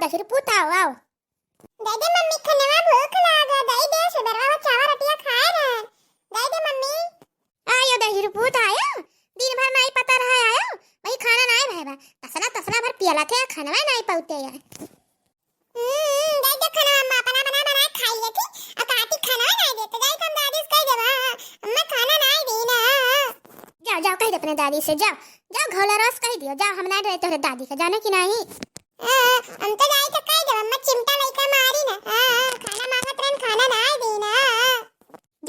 10 रुपये आओ दे दे मम्मी खनवा भूख लागा दे दे सुबरवा चावल रोटियां खाए ना दे दे मम्मी आयो 10 रुपये आयो दिन भर नहीं पता रहा आयो वही खाना नहीं भाई तसला तसला भर पियला थे खाना नहीं पाउते यार दे दे खनवा अम्मा अपना बना बना खाई लेती और काटी खाना नहीं देते दे तुम दादी से कह देवा अम्मा खाना नहीं दी ना जाओ जाओ कह दे अपने दादी से जाओ जाओ घोला रस कह दियो जाओ हम नहीं रहते दादी का जाने की नहीं हम तो जाई तो कह देवा अम्मा चिमटा लेके मारी ना खाना मांगत रहन खाना नहीं दी ना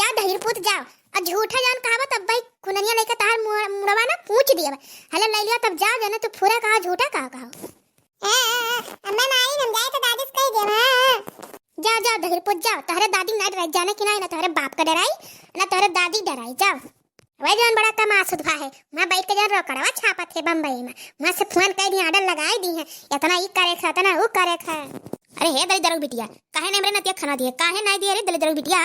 जाओ 10 रुपये जाओ और झूठा जान कहावत तब भाई खुननिया लेके तार मुड़वा ना पूछ दिया हले ले लिया तब जाओ जाने तो पूरा कहा झूठा कहा अम्मा मारी हम जाए तो दादी से कह देवा जाओ जाओ 10 रुपये जाओ तारे दादी ना डराई जाने की नहीं ना तारे बाप का डराई ना तारे दादी डराई जाओ वही जान बड़ा कमा सुधवा है मैं बैठ के जान रोकड़वा छापा थे बम्बई में वहाँ से फोन कर दी आर्डर लगाई दी है इतना ई करे खा इतना वो करे खा अरे हे दली दरग बिटिया काहे ने मेरे नतिया खाना दिए काहे नहीं दिए रे दली दरग बिटिया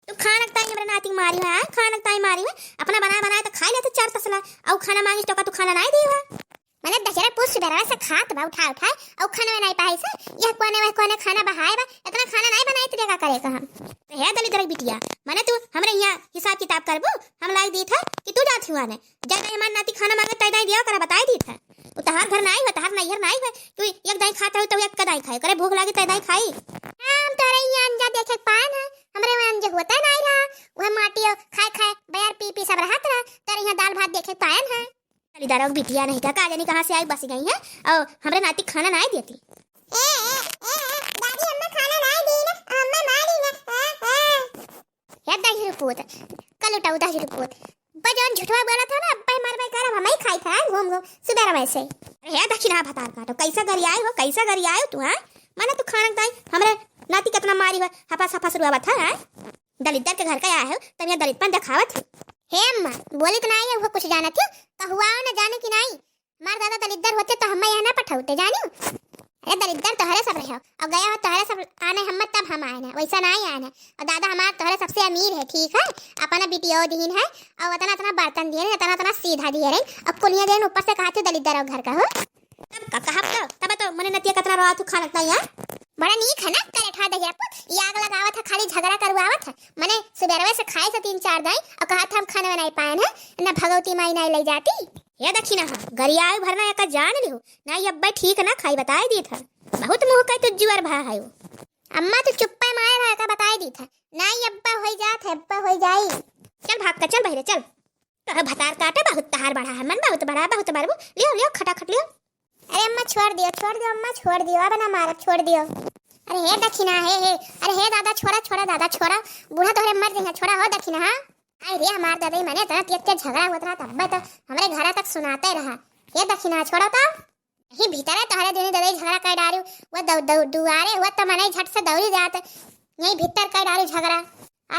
तू खाना ताई मेरे नाती मारी है खाना ताई मारी है अपना बनाया तो खा ले तो 4 तसला और खाना मांगी तो का तू खाना नहीं दिया मैंने दशहरा पूछ बेरा से खात बा उठा और खाना में नहीं पाई से यह कोने खाना बहाए बा इतना खाना नहीं बनाई तुझे का करे का हम हे दली दरग बिटिया माने तू हमरे यहाँ हिसाब किताब करबो हम लाई दी था कि तू जात हुआ ने जब हमार नाती खाना मांगे तय दाई दिया करा बताई दी था उतार घर नहीं है तहार नैहर नहीं है तू एक दाई खाता हो तो एक कदाई खाए करे भूख लागे तय दाई खाई हम तारे यहाँ अंजा देखे पान है हमरे वहां अंजे होता नहीं रहा वह माटी खाए खाए बयार पी सब रहत रहा तारे यहाँ दाल भात देखे पान है दरग बिटिया नहीं था काजनी कहाँ से आई बस गई है और हमरे नाती खाना नहीं देती दादी अम्मा खाना नहीं दी ना अम्मा मारी ना या 10 रुपये कल उठाओ 10 रुपये बजान झूठवा बोला था ना अब्बा मार भाई कर हम ही खाई था घूम घूम सुबह वैसे अरे या दक्षिणा भतार काटो कैसा गरी आए तू हां माने तू खाना ताई हमरे नाती कितना मारी है हपास हपास रुआ था दलित के घर का आया है तब ये दलित पन दिखावत हे अम्मा बोले तो नहीं है वो कुछ जाना थी तो हुआ ना जाने की नहीं मार दादा दलित होते तो हम यहाँ ना पठाते जानियो अरे दलित तोहरे सब रहे और गया हो तोहरे सब आने हम तब हम आए ना वैसा नहीं आए ना और दादा हमारा तोहरे सबसे अमीर है ठीक है अपना बिटिया दीन है और उतना इतना बर्तन दिए इतना सीधा दिए रहे अब कुलिया देन ऊपर से कहा थे दलित घर का हो तब तो मने नतिया कतना रहा तू खा लगता यार बड़ा नीक है ना करे ठा दहिया पुत ये आग लगावत है खाली झगड़ा करवावत है मने सुबेरवे से खाए से 3-4 दाई और कहा था हम खाने नहीं पाए ना ना भगवती माई नहीं ले जाती ये दक्षिणा गरियाए भरना या का जान लियो ना ये अब्बा ठीक ना खाई बताई दी था बहुत मुंह का तो जुआर भा है अम्मा तो चुप्पा मार रहा का बताई दी था ना ये अब्बा हो जात है अब्बा हो जाई चल भाग का चल बहरे चल तो भतार काटे बहुत तहार बढ़ा है मन बहुत बड़बू लियो खटाखट लियो अरे अम्मा छोड़ दियो अम्मा छोड़ दियो अब ना मार छोड़ दियो अरे हे दक्षिणा हे अरे हे दादा छोड़ा दादा छोड़ा बूढ़ा तोहरे मर जाएगा छोड़ा हो दक्षिणा हां आई रे हमार दादा मैंने तना तियत्ते झगड़ा होत रहा तब तो हमरे घर तक सुनाते रहा हे दक्षिणा छोड़ा तो ही भीतर है तोहरे देने दादा झगड़ा कर डारू वो दुआरे हुआ तो मने झट से दौड़ी जात यही भीतर कर डारू झगड़ा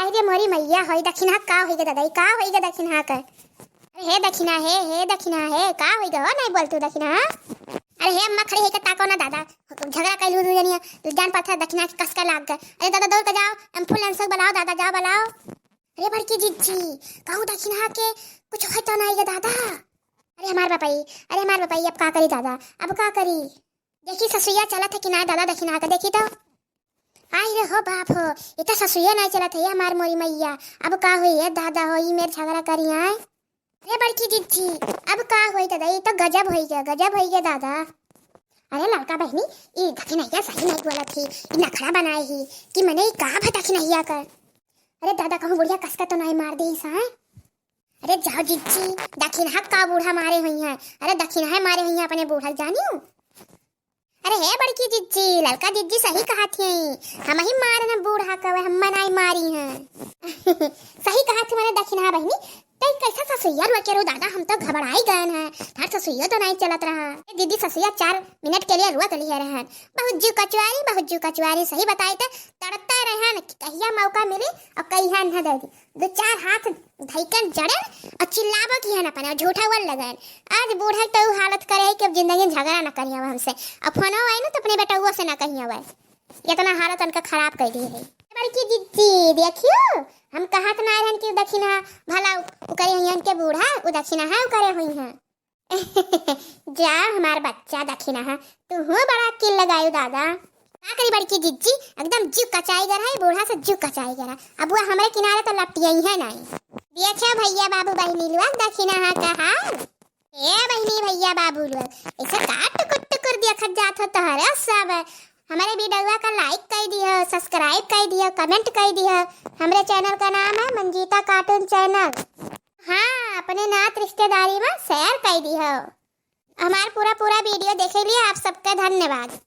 आई रे मोरी मैया होई दक्षिणा का होई गे दादा का होई गे दक्षिणा का अरे हे दक्षिणा हे का होई गे नहीं बोल तू दक्षिणा अरे हे अम्मा खड़ी है ताको ना दादा झगड़ा कैलू दुनिया जान पाथा दक्षिणा की कसका लाग गए अरे दादा दौड़ के जाओ एम्बुलेंस बुलाओ दादा जाओ बुलाओ अरे बड़की जीजी कहूँ दक्षिणा के कुछ है तो नहीं है दादा अरे हमार बापाई अब का करी दादा अब का करी देखी ससुया चला था कि ना दादा दक्षिणा का देखी तो आई रे हो बाप हो इतना ससुया नहीं चला था हमार मोरी मैया अब का हुई है दादा हो ये मेरे झगड़ा करी आए अरे बड़की जीजी अब का होई दादा ये तो गजब होई गया दादा अरे लड़का बहनी ये दक्षिणैया सही नहीं बोला थी ये नखरा बनाई ही कि मैंने कहा भा दक्षिणैया कर अरे दादा कहूँ बुढ़िया कसका तो नहीं मार दी सा अरे जाओ जीजी दक्षिणा का बूढ़ा मारे हुई है अरे दक्षिणा मारे हुई है अपने बूढ़ा जानियो अरे हे बड़की जीजी लड़का जीजी सही कहा थी हम ही मारना बूढ़ा का हम नहीं मारी है सही कहा थी मैंने दक्षिणा बहनी कैसा ससुया रुआ दादा हम तो घबराई गए हैं थार ससुया तो नहीं चलत रहा दीदी ससुया 4 मिनट के लिए रुआ तो लिया रहा बहुत जू कचुआरी सही बताई तो तड़ता रहा कहिया मौका मिली और कहिया न दे दी 2-4 हाथ धइकन जड़े और चिल्लाबो की है ना अपना झूठा वल लगन आज बूढ़ा तो हालत करे कि अब जिंदगी झगड़ा न करिया हमसे अब फोन आई ना तो अपने बेटा हुआ से ना कहिया वह इतना हालत उनका खराब कर दी है बड़की दीदी देखियो हम कहा तो ना रहन कि दक्षिणा भला करे हुई के बूढ़ा वो दक्षिणा है करे हुई है जा हमार बच्चा दखिना है, तू हो बड़ा किल लगायो दादा। का करी बड़की जिज्जी, एकदम जीव कचाई गर है, बूढ़ा से जीव कचाई गर है। अब वो हमारे किनारे तो लपटियाई है नहीं। देखो भैया बाबू बहनी लोग दखिना है कहा ए बहनी भैया बाबू लोग ऐसे काट कुट कर दिया खत जात हो तहरे सब। हमारे वीडियो का लाइक कर दिया, सब्सक्राइब कर दिया, कमेंट कर दिया। हमारे चैनल का नाम है मंजीता कार्टून चैनल। हाँ, अपने नात रिश्तेदारी में शेयर कर दिया। हमारा पूरा वीडियो देखे लिए आप सबका धन्यवाद।